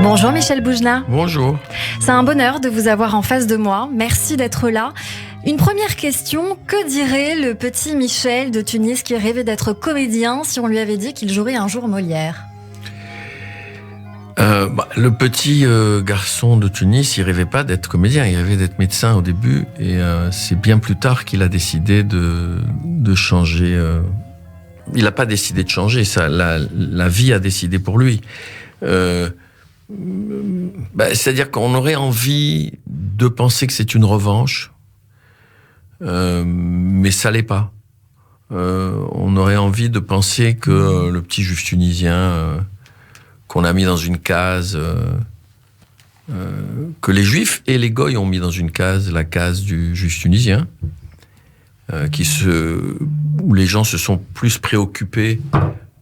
Bonjour Michel Boujna. Bonjour. C'est un bonheur de vous avoir en face de moi. Merci d'être là. Une première question, que dirait le petit Michel de Tunis qui rêvait d'être comédien si on lui avait dit qu'il jouerait un jour Molière ? Le petit garçon de Tunis, il rêvait pas d'être comédien, il rêvait d'être médecin au début, et c'est bien plus tard qu'il a décidé de changer. Il n'a pas décidé de changer, ça, la vie a décidé pour lui. C'est-à-dire qu'on aurait envie de penser que c'est une revanche, mais ça l'est pas. On aurait envie de penser que le petit juif tunisien qu'on a mis dans une case, que les juifs et les goïs ont mis dans une case, la case du juif tunisien, où les gens se sont plus préoccupés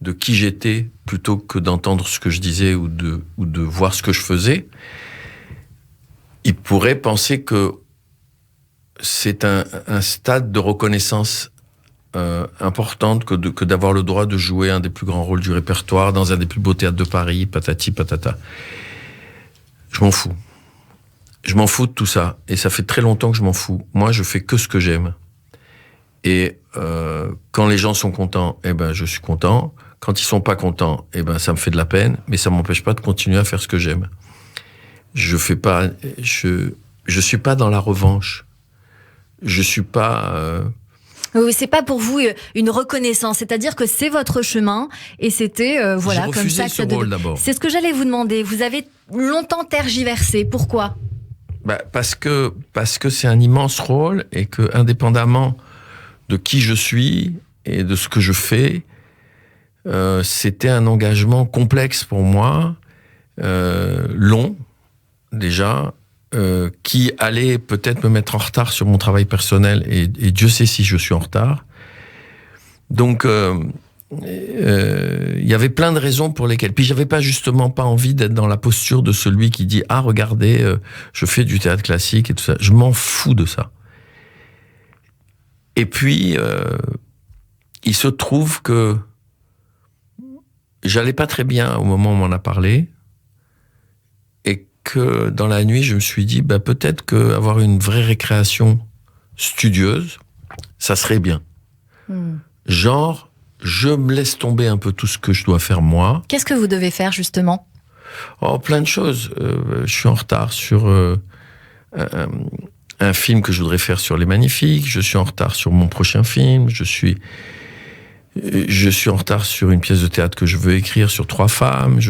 de qui j'étais plutôt que d'entendre ce que je disais ou de voir ce que je faisais. Ils pourraient penser que c'est un stade de reconnaissance importante que d'avoir le droit de jouer un des plus grands rôles du répertoire dans un des plus beaux théâtres de Paris, patati patata. Je m'en fous. Je m'en fous de tout ça. Et ça fait très longtemps que je m'en fous. Moi, je fais que ce que j'aime. Et quand les gens sont contents, je suis content. Quand ils sont pas contents, ça me fait de la peine, mais ça m'empêche pas de continuer à faire ce que j'aime. Je suis pas dans la revanche. Je suis pas... Oui, c'est pas pour vous une reconnaissance, c'est-à-dire que c'est votre chemin et c'était J'ai comme ça refusé ce rôle d'abord. C'est ce que j'allais vous demander. Vous avez longtemps tergiversé. Pourquoi ? Parce que c'est un immense rôle et que indépendamment de qui je suis et de ce que je fais, c'était un engagement complexe pour moi, long déjà. Qui allait peut-être me mettre en retard sur mon travail personnel, et Dieu sait si je suis en retard. Donc, il y avait plein de raisons pour lesquelles. Puis, j'avais justement pas envie d'être dans la posture de celui qui dit « Ah, regardez, je fais du théâtre classique et tout ça. » Je m'en fous de ça. Et puis, il se trouve que j'allais pas très bien au moment où on m'en a parlé. Que dans la nuit, je me suis dit, peut-être qu'avoir une vraie récréation studieuse, ça serait bien. Genre, je me laisse tomber un peu tout ce que je dois faire moi. Qu'est-ce que vous devez faire, justement ? Plein de choses. Je suis en retard sur un film que je voudrais faire sur les Magnifiques. Je suis en retard sur mon prochain film. Je suis en retard sur une pièce de théâtre que je veux écrire sur 3 femmes.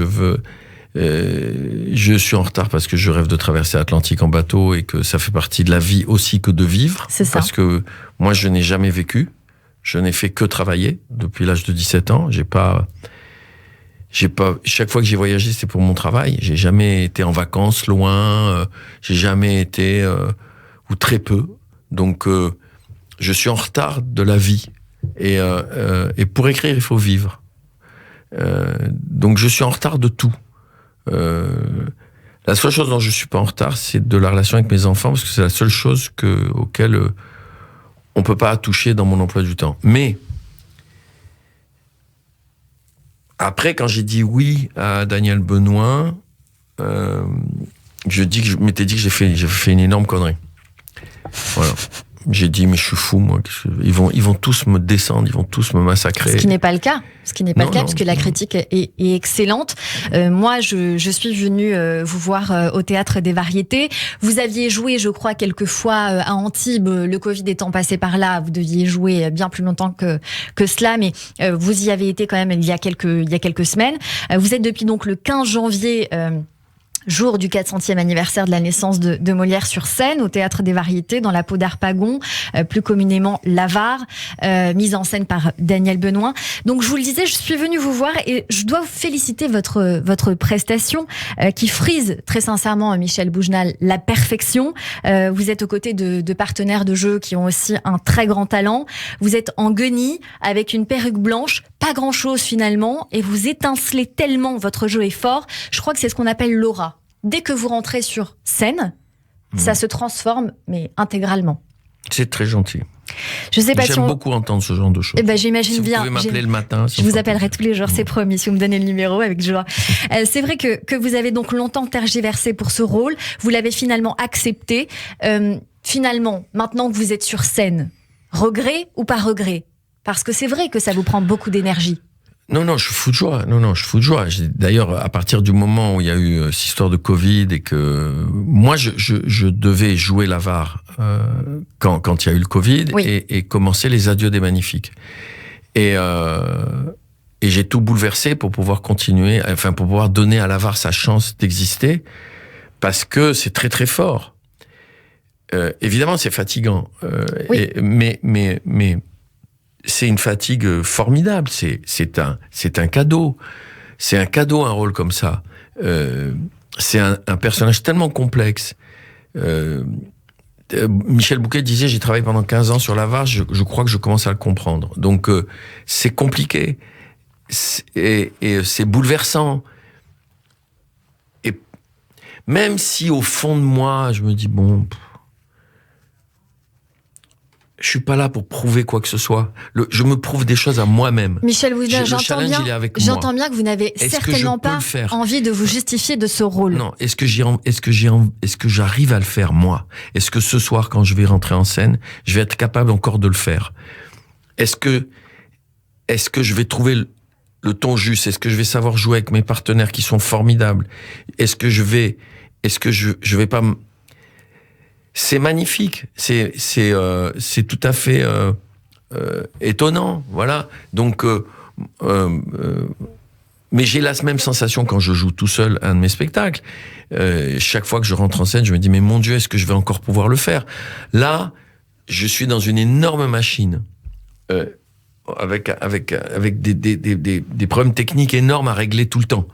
Je suis en retard parce que je rêve de traverser l'Atlantique en bateau et que ça fait partie de la vie aussi que de vivre. C'est ça. Parce que moi, je n'ai jamais vécu. Je n'ai fait que travailler depuis l'âge de 17 ans. Chaque fois que j'ai voyagé, c'était pour mon travail. J'ai jamais été en vacances loin. J'ai jamais été, ou très peu. Donc, je suis en retard de la vie. Et pour écrire, il faut vivre. Donc, je suis en retard de tout. La seule chose dont je suis pas en retard, c'est de la relation avec mes enfants, parce que c'est la seule chose auquel on peut pas toucher dans mon emploi du temps. Mais après, quand j'ai dit oui à Daniel Benoît, je m'étais dit que j'ai fait une énorme connerie. Voilà. J'ai dit, mais je suis fou, moi. Ils vont tous me descendre, ils vont tous me massacrer. Ce qui n'est pas le cas. Parce que la critique est excellente. Moi, je suis venue vous voir au Théâtre des Variétés. Vous aviez joué, je crois, quelques fois à Antibes. Le Covid étant passé par là, vous deviez jouer bien plus longtemps que cela. Mais vous y avez été quand même il y a quelques semaines. Vous êtes depuis donc le 15 janvier... jour du 400e anniversaire de la naissance de Molière sur scène, au Théâtre des Variétés, dans la peau d'Harpagon, plus communément l'Avare, mise en scène par Daniel Benoît. Donc, je vous le disais, je suis venue vous voir et je dois vous féliciter votre prestation qui frise très sincèrement, Michel Boujna, la perfection. Vous êtes aux côtés de partenaires de jeu qui ont aussi un très grand talent. Vous êtes en guenille, avec une perruque blanche, pas grand-chose finalement, et vous étincelez tellement, votre jeu est fort. Je crois que c'est ce qu'on appelle l'aura. Dès que vous rentrez sur scène, ça se transforme, mais intégralement. C'est très gentil. Je sais pas J'aime beaucoup entendre ce genre de choses. Eh ben, j'imagine bien. Vous pouvez m'appeler le matin. Je vous appellerai tous les jours, c'est promis, si vous me donnez le numéro, avec joie. C'est vrai que vous avez donc longtemps tergiversé pour ce rôle. Vous l'avez finalement accepté. Finalement, maintenant que vous êtes sur scène, regret ou pas regret? Parce que c'est vrai que ça vous prend beaucoup d'énergie. Non, je suis fou de joie. Je suis fou de joie. D'ailleurs, à partir du moment où il y a eu cette histoire de Covid et que moi, je devais jouer l'avare quand il y a eu le Covid, oui. et commencer les Adieux des Magnifiques. Et j'ai tout bouleversé pour pouvoir continuer, pour pouvoir donner à l'avare sa chance d'exister, parce que c'est très très fort. Évidemment, c'est fatigant, oui. Mais c'est une fatigue formidable. C'est un cadeau. C'est un cadeau, un rôle comme ça. C'est un personnage tellement complexe. Michel Bouquet disait, j'ai travaillé pendant 15 ans sur l'avare, je crois que je commence à le comprendre. Donc, c'est compliqué. Et c'est bouleversant. Et même si, au fond de moi, je me dis, bon... Je suis pas là pour prouver quoi que ce soit. Je me prouve des choses à moi-même. Michel Wouzna, j'entends bien que vous n'avez certainement pas envie de vous justifier de ce rôle. Non, est-ce que j'arrive à le faire, moi? Est-ce que ce soir, quand je vais rentrer en scène, je vais être capable encore de le faire? Est-ce que je vais trouver le ton juste? Est-ce que je vais savoir jouer avec mes partenaires qui sont formidables? Est-ce que je vais pas C'est magnifique, c'est tout à fait étonnant, voilà. Donc, mais j'ai la même sensation quand je joue tout seul un de mes spectacles. Chaque fois que je rentre en scène, je me dis mais mon Dieu, est-ce que je vais encore pouvoir le faire? Là, je suis dans une énorme machine avec des problèmes techniques énormes à régler tout le temps.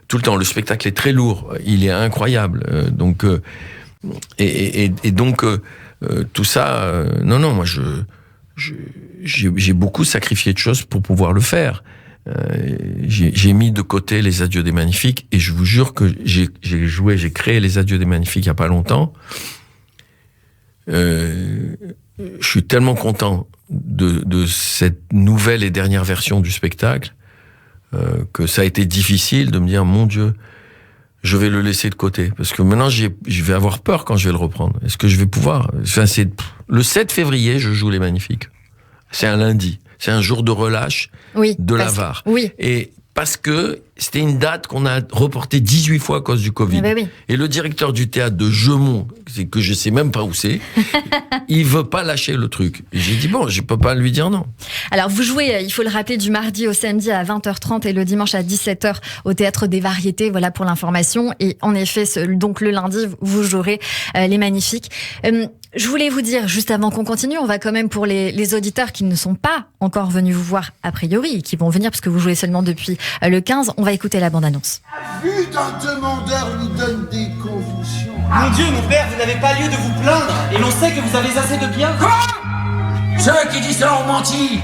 Tout le temps, le spectacle est très lourd, il est incroyable, donc. Et donc tout ça, non, moi j'ai beaucoup sacrifié de choses pour pouvoir le faire. J'ai mis de côté les Adieux des Magnifiques et je vous jure que j'ai créé les Adieux des Magnifiques il y a pas longtemps. Je suis tellement content de cette nouvelle et dernière version du spectacle que ça a été difficile de me dire mon Dieu. Je vais le laisser de côté. Parce que maintenant, je vais avoir peur quand je vais le reprendre. Est-ce que je vais pouvoir? C'est le 7 février, je joue Les Magnifiques. C'est un lundi. C'est un jour de relâche de l'avare. Oui. Et parce que c'était une date qu'on a reportée 18 fois à cause du Covid. Oui. Et le directeur du théâtre de Gemont, que je sais même pas où c'est, il veut pas lâcher le truc. Et j'ai dit bon, je peux pas lui dire non. Alors vous jouez, il faut le rappeler, du mardi au samedi à 20h30 et le dimanche à 17h au Théâtre des Variétés, voilà pour l'information. Et en effet, donc le lundi, vous jouerez Les Magnifiques. Je voulais vous dire, juste avant qu'on continue, on va quand même pour les auditeurs qui ne sont pas encore venus vous voir a priori, et qui vont venir parce que vous jouez seulement depuis le 15, on va écouter la bande-annonce. La vue d'un demandeur lui donne des convulsions. Mon Dieu, mon père, vous n'avez pas lieu de vous plaindre, et l'on sait que vous avez assez de biens. Quoi? Ceux qui disent cela ont menti.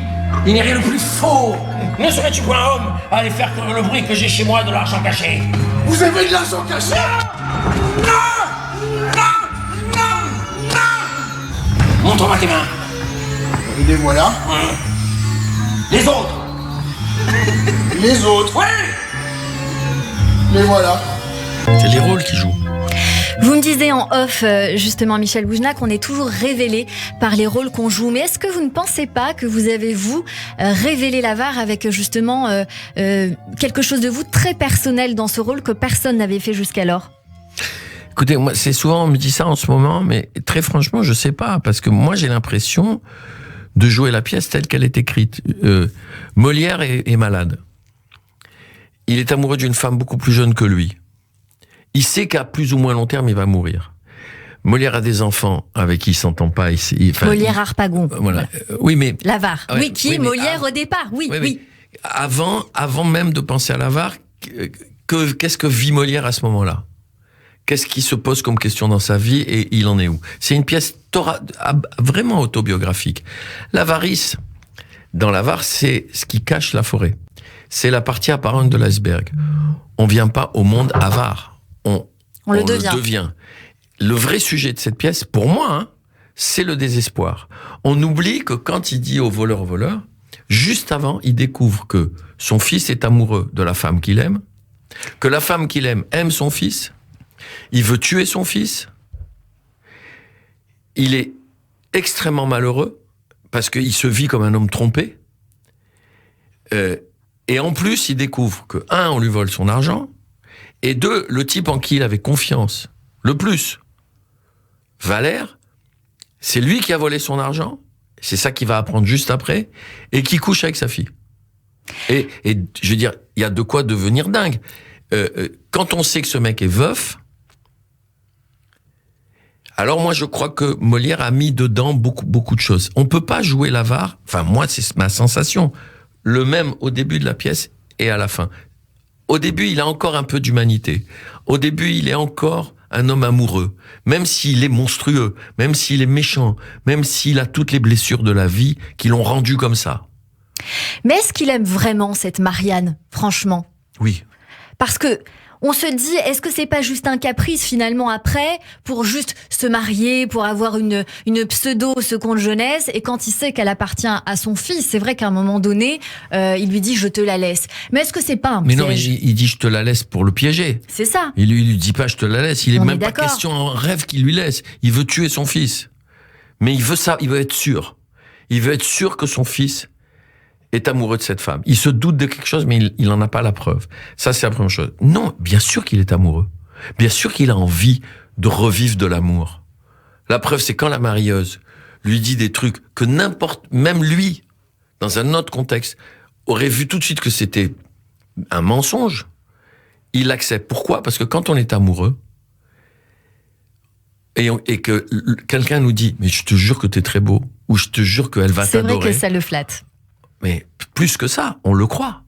Il n'y a rien de plus faux. Ne serais-tu point homme à aller faire le bruit que j'ai chez moi de l'argent caché? Vous avez de l'argent caché? Montre-moi tes mains. Et les voilà. Les autres. Les autres. Oui. Les voilà. C'est les rôles qui jouent. Vous me disiez en off, justement, Michel Wouzna, qu'on est toujours révélé par les rôles qu'on joue. Mais est-ce que vous ne pensez pas que vous avez, vous, révélé l'avare avec, justement, quelque chose de vous très personnel dans ce rôle que personne n'avait fait jusqu'alors? Écoutez, moi, c'est souvent, on me dit ça en ce moment, mais très franchement, je sais pas, parce que moi, j'ai l'impression de jouer la pièce telle qu'elle est écrite. Molière est malade. Il est amoureux d'une femme beaucoup plus jeune que lui. Il sait qu'à plus ou moins long terme, il va mourir. Molière a des enfants avec qui il s'entend pas. Molière Harpagon. Voilà. Oui, mais... L'avare. Oui, Molière au départ. Oui. Avant même de penser à l'avare, qu'est-ce que vit Molière à ce moment-là? Qu'est-ce qui se pose comme question dans sa vie et il en est où? C'est une pièce vraiment autobiographique. L'avarice, dans l'avare, c'est ce qui cache la forêt. C'est la partie apparente de l'iceberg. On vient pas au monde avare. On le devient. Le vrai sujet de cette pièce, pour moi, c'est le désespoir. On oublie que quand il dit au voleur, juste avant, il découvre que son fils est amoureux de la femme qu'il aime, que la femme qu'il aime son fils, il veut tuer son fils, il est extrêmement malheureux parce qu'il se vit comme un homme trompé, et en plus, il découvre que, 1, on lui vole son argent, et 2, le type en qui il avait confiance, le plus, Valère, c'est lui qui a volé son argent, c'est ça qu'il va apprendre juste après, et qui couche avec sa fille. Et je veux dire, il y a de quoi devenir dingue. Quand on sait que ce mec est veuf, alors moi je crois que Molière a mis dedans beaucoup de choses. On peut pas jouer l'avare, enfin moi c'est ma sensation, le même au début de la pièce et à la fin. Au début, il a encore un peu d'humanité. Au début, il est encore un homme amoureux. Même s'il est monstrueux, même s'il est méchant, même s'il a toutes les blessures de la vie qui l'ont rendu comme ça. Mais est-ce qu'il aime vraiment cette Marianne, franchement ? Oui. Parce que on se dit, est-ce que c'est pas juste un caprice finalement après pour juste se marier, pour avoir une pseudo-seconde jeunesse, et quand il sait qu'elle appartient à son fils, c'est vrai qu'à un moment donné, il lui dit je te la laisse. Mais est-ce que c'est pas un piège ? Mais non, mais il dit je te la laisse pour le piéger. C'est ça. Il lui dit pas je te la laisse, il est On même est pas d'accord. question en rêve qu'il lui laisse. Il veut tuer son fils. Mais il veut ça, il veut être sûr. Il veut être sûr que son fils est amoureux de cette femme. Il se doute de quelque chose, mais il n'en a pas la preuve. Ça, c'est la première chose. Non, bien sûr qu'il est amoureux. Bien sûr qu'il a envie de revivre de l'amour. La preuve, c'est quand la marieuse lui dit des trucs que même lui, dans un autre contexte, aurait vu tout de suite que c'était un mensonge. Il l'accepte. Pourquoi ? Parce que quand on est amoureux, et que quelqu'un nous dit « mais je te jure que t'es très beau » ou « je te jure qu'elle va t'adorer », c'est vrai que ça le flatte. mais plus que ça, on le croit.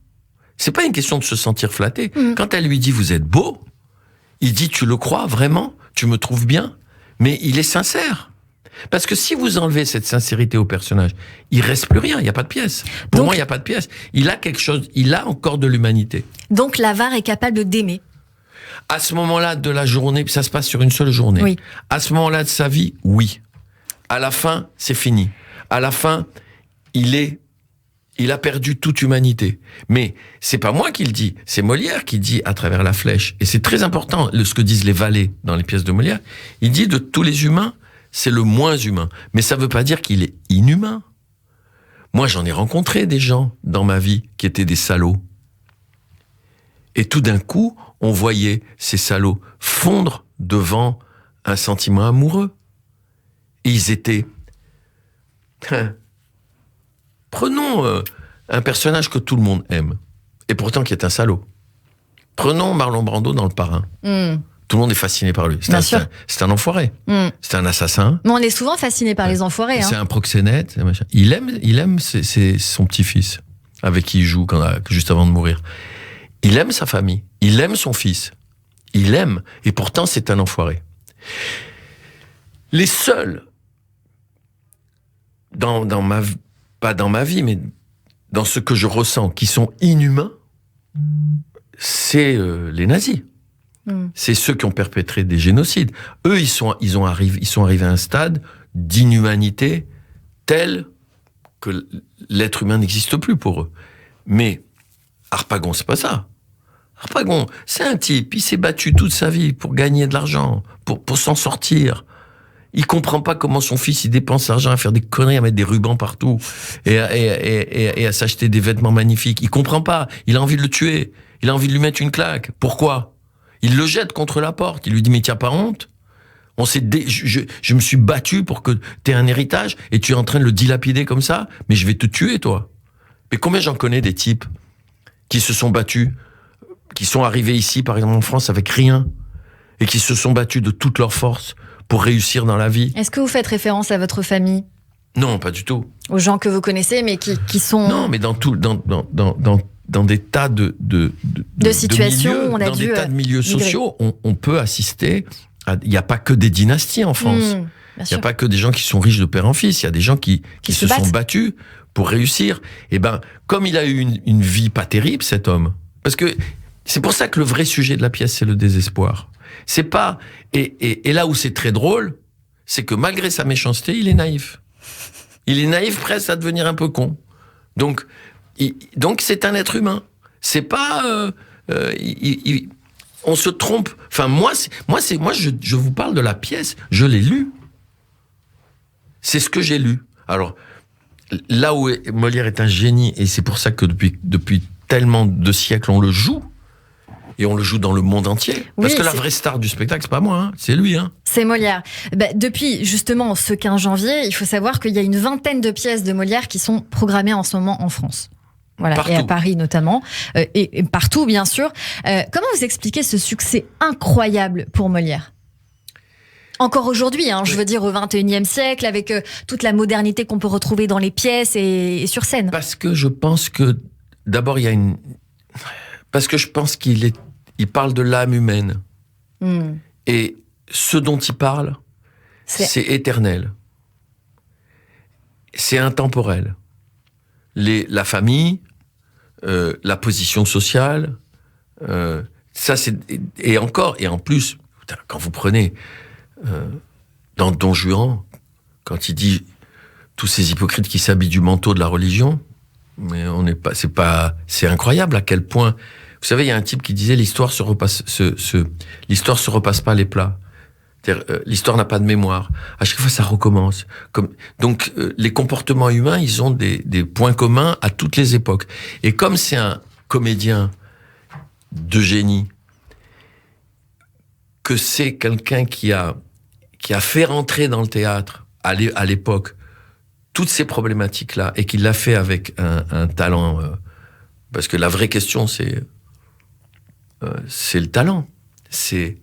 C'est pas une question de se sentir flatté. Quand elle lui dit « vous êtes beau », il dit « tu le crois vraiment ? Tu me trouves bien ?» Mais il est sincère. Parce que si vous enlevez cette sincérité au personnage, il reste plus rien, il n'y a pas de pièce. Pour moi, il n'y a pas de pièce. Il a quelque chose, il a encore de l'humanité. Donc l'avare est capable d'aimer. À ce moment-là de la journée, ça se passe sur une seule journée. Oui. À ce moment-là de sa vie, oui. À la fin, c'est fini. À la fin, il a perdu toute humanité. Mais c'est pas moi qui le dis, c'est Molière qui dit à travers la flèche. Et c'est très important ce que disent les valets dans les pièces de Molière. Il dit de tous les humains, c'est le moins humain. Mais ça veut pas dire qu'il est inhumain. Moi, j'en ai rencontré des gens dans ma vie qui étaient des salauds. Et tout d'un coup, on voyait ces salauds fondre devant un sentiment amoureux. Et ils étaient... Prenons un personnage que tout le monde aime, et pourtant qui est un salaud. Prenons Marlon Brando dans Le Parrain. Tout le monde est fasciné par lui. C'est un enfoiré. C'est un assassin. Mais on est souvent fasciné par les enfoirés. C'est un proxénète. Il aime son petit-fils, avec qui il joue juste avant de mourir. Il aime sa famille. Il aime son fils. Il aime. Et pourtant, c'est un enfoiré. Les seuls, pas dans ma vie, mais dans ce que je ressens, qui sont inhumains, c'est les nazis. C'est ceux qui ont perpétré des génocides. Eux, ils sont arrivés à un stade d'inhumanité tel que l'être humain n'existe plus pour eux. Mais Harpagon, c'est pas ça. Harpagon, c'est un type, il s'est battu toute sa vie pour gagner de l'argent, pour s'en sortir. Il comprend pas comment son fils il dépense l'argent à faire des conneries, à mettre des rubans partout et à s'acheter des vêtements magnifiques. Il comprend pas. Il a envie de le tuer. Il a envie de lui mettre une claque. Pourquoi ? Il le jette contre la porte. Il lui dit mais t'as pas honte ? Je me suis battu pour que t'aies un héritage et tu es en train de le dilapider comme ça. Mais je vais te tuer toi. Mais combien j'en connais des types qui se sont battus, qui sont arrivés ici par exemple en France avec rien et qui se sont battus de toute leur force pour réussir dans la vie. Est-ce que vous faites référence à votre famille ? Non, pas du tout. Aux gens que vous connaissez, mais qui sont... Non, mais dans des tas de situations milieux, où on a dans dû des tas de milieux migrer. sociaux, on peut assister à... Il n'y a pas que des dynasties en France. Il n'y a pas que des gens qui sont riches de père en fils. Il y a des gens qui se sont battus pour réussir. Et ben, comme il a eu une vie pas terrible, cet homme, parce que c'est pour ça que le vrai sujet de la pièce, c'est le désespoir. C'est pas... Et là où c'est très drôle, c'est que malgré sa méchanceté, il est naïf. Il est naïf presque à devenir un peu con. Donc c'est un être humain. C'est pas... on se trompe. Enfin, moi, je vous parle de la pièce. Je l'ai lue. C'est ce que j'ai lu. Alors, là où Molière est un génie, et c'est pour ça que depuis tellement de siècles, on le joue, et on le joue dans le monde entier. Parce que la vraie star du spectacle, c'est pas moi, hein, c'est lui. Hein. C'est Molière. Depuis, justement, ce 15 janvier, il faut savoir qu'il y a une vingtaine de pièces de Molière qui sont programmées en ce moment en France. Voilà, partout. Et à Paris notamment, et partout, bien sûr. Comment vous expliquez ce succès incroyable pour Molière ? Encore aujourd'hui, je veux dire au XXIe siècle, avec toute la modernité qu'on peut retrouver dans les pièces et sur scène. Parce que je pense que, d'abord, parce que je pense qu'il parle de l'âme humaine. Et ce dont il parle, c'est éternel. C'est intemporel. La famille, la position sociale, ça c'est... Et en plus, quand vous prenez... dans Don Juan, quand il dit tous ces hypocrites qui s'habillent du manteau de la religion, mais c'est incroyable à quel point. Vous savez, il y a un type qui disait l'histoire se repasse pas les plats. L'histoire n'a pas de mémoire. À chaque fois, ça recommence. Donc, les comportements humains, ils ont des points communs à toutes les époques. Et comme c'est un comédien de génie, que c'est quelqu'un qui a fait rentrer dans le théâtre, à l'époque, toutes ces problématiques-là, et qui l'a fait avec un talent... parce que la vraie question, c'est le talent. C'est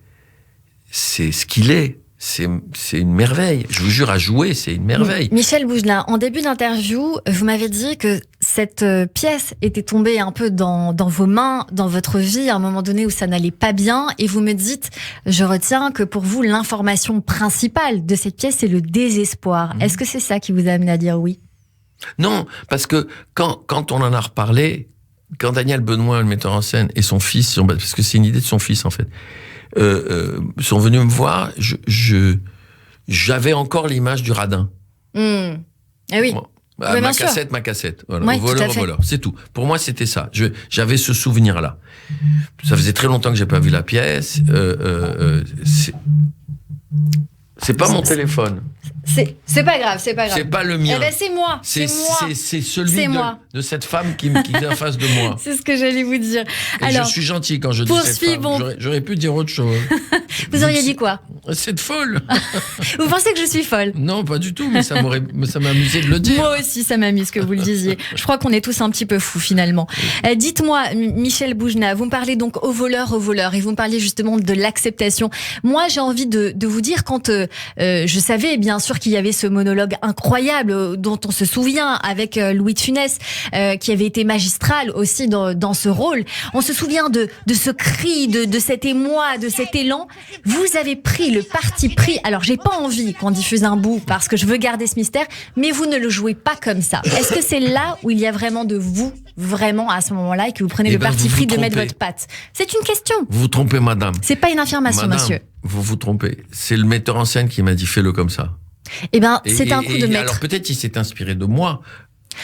ce qu'il est. C'est une merveille. Je vous jure, à jouer, c'est une merveille. Michel Bougelin, en début d'interview, vous m'avez dit que cette pièce était tombée un peu dans vos mains, dans votre vie, à un moment donné où ça n'allait pas bien. Et vous me dites, je retiens que pour vous, l'information principale de cette pièce, c'est le désespoir. Est-ce que c'est ça qui vous a amené à dire oui ? Non, parce que quand on en a reparlé, quand Daniel Benoît, le metteur en scène, et son fils, parce que c'est une idée de son fils en fait, sont venus me voir, j'avais encore l'image du radin. Ah oui. Bon, ma cassette. Voilà. Ouais, au voleur, c'est tout. Pour moi, c'était ça. J'avais ce souvenir-là. Ça faisait très longtemps que j'ai pas vu la pièce. C'est pas mon téléphone. C'est pas grave. C'est pas le mien. Eh ben, c'est moi. C'est celui de cette femme qui est en face de moi. C'est ce que j'allais vous dire. Et alors, je suis gentil quand je dis cette femme. J'aurais pu dire autre chose. Vous auriez dit quoi ? C'est folle. Vous pensez que je suis folle ? Non, pas du tout, mais ça m'a amusé de le dire. Moi aussi, ça m'amuse que vous le disiez. Je crois qu'on est tous un petit peu fous, finalement. Dites-moi, Michel Bougelin, vous me parlez donc au voleur, et vous me parliez justement de l'acceptation. Moi, j'ai envie de vous dire, quand je savais, bien sûr, qu'il y avait ce monologue incroyable dont on se souvient avec Louis de Funès, qui avait été magistral aussi dans ce rôle. On se souvient de ce cri, de cet émoi, de cet élan. Vous avez pris le parti pris. Alors, j'ai pas envie qu'on diffuse un bout parce que je veux garder ce mystère, mais vous ne le jouez pas comme ça. Est-ce que c'est là où il y a vraiment de vous, vraiment à ce moment-là, et que vous prenez le parti pris de mettre votre patte ? C'est une question. Vous vous trompez, madame. C'est pas une affirmation, monsieur. Vous vous trompez. C'est le metteur en scène qui m'a dit fais-le comme ça. Eh ben, c'est un coup de maître. Alors peut-être il s'est inspiré de moi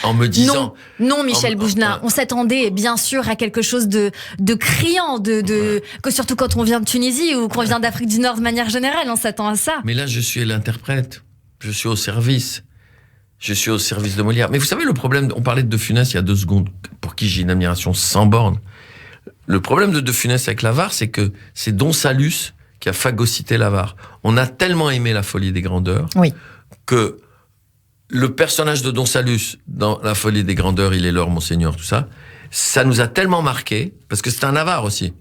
en me disant... Non, Michel Bougelin, on s'attendait bien sûr à quelque chose de criant, que surtout quand on vient de Tunisie ou qu'on vient d'Afrique du Nord de manière générale, on s'attend à ça. Mais là, je suis l'interprète. Je suis au service. Je suis au service de Molière. Mais vous savez, le problème, on parlait de Funès il y a 2 secondes, pour qui j'ai une admiration sans borne. Le problème de Funès avec l'Avare, c'est que c'est Don Salus qui a phagocyté l'Avare. On a tellement aimé La Folie des Grandeurs que le personnage de Don Salus dans La Folie des Grandeurs, il est l'heure, monseigneur, tout ça, ça nous a tellement marqué, parce que c'est un Avare aussi,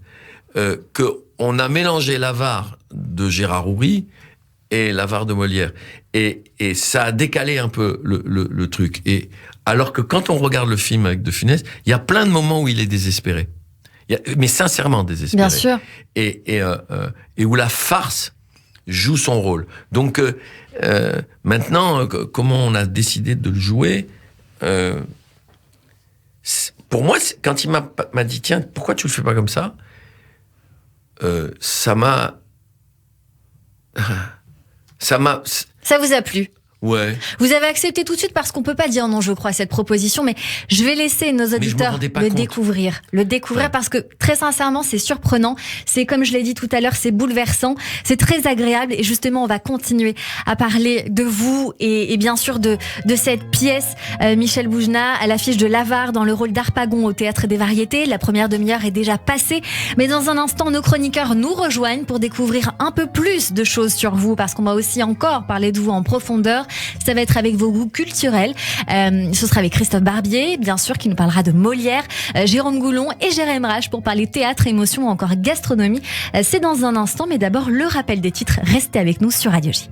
qu'on a mélangé l'Avare de Gérard Houry et l'Avare de Molière. Et ça a décalé un peu le truc. Et alors que quand on regarde le film avec De Funès, il y a plein de moments où il est désespéré. Mais sincèrement désespéré. Bien sûr. Et où la farce joue son rôle. Donc, maintenant, comment on a décidé de le jouer, pour moi, quand il m'a dit, tiens, pourquoi tu le fais pas comme ça, ça m'a Ça vous a plu ? Ouais. Vous avez accepté tout de suite parce qu'on peut pas dire non, je crois, à cette proposition, mais je vais laisser nos auditeurs le découvrir. Ouais. Parce que très sincèrement, c'est surprenant. C'est comme je l'ai dit tout à l'heure, c'est bouleversant, c'est très agréable et justement, on va continuer à parler de vous et bien sûr de cette pièce. Michel Boujna à l'affiche de l'Avare dans le rôle d'Harpagon au Théâtre des Variétés. La première demi-heure est déjà passée, mais dans un instant, nos chroniqueurs nous rejoignent pour découvrir un peu plus de choses sur vous parce qu'on va aussi encore parler de vous en profondeur. Ça va être avec vos goûts culturels. Ce sera avec Christophe Barbier, bien sûr, qui nous parlera de Molière, Jérôme Goulon et Jérémy Rache pour parler théâtre, émotion ou encore gastronomie. C'est dans un instant, mais d'abord le rappel des titres. Restez avec nous sur Radio J.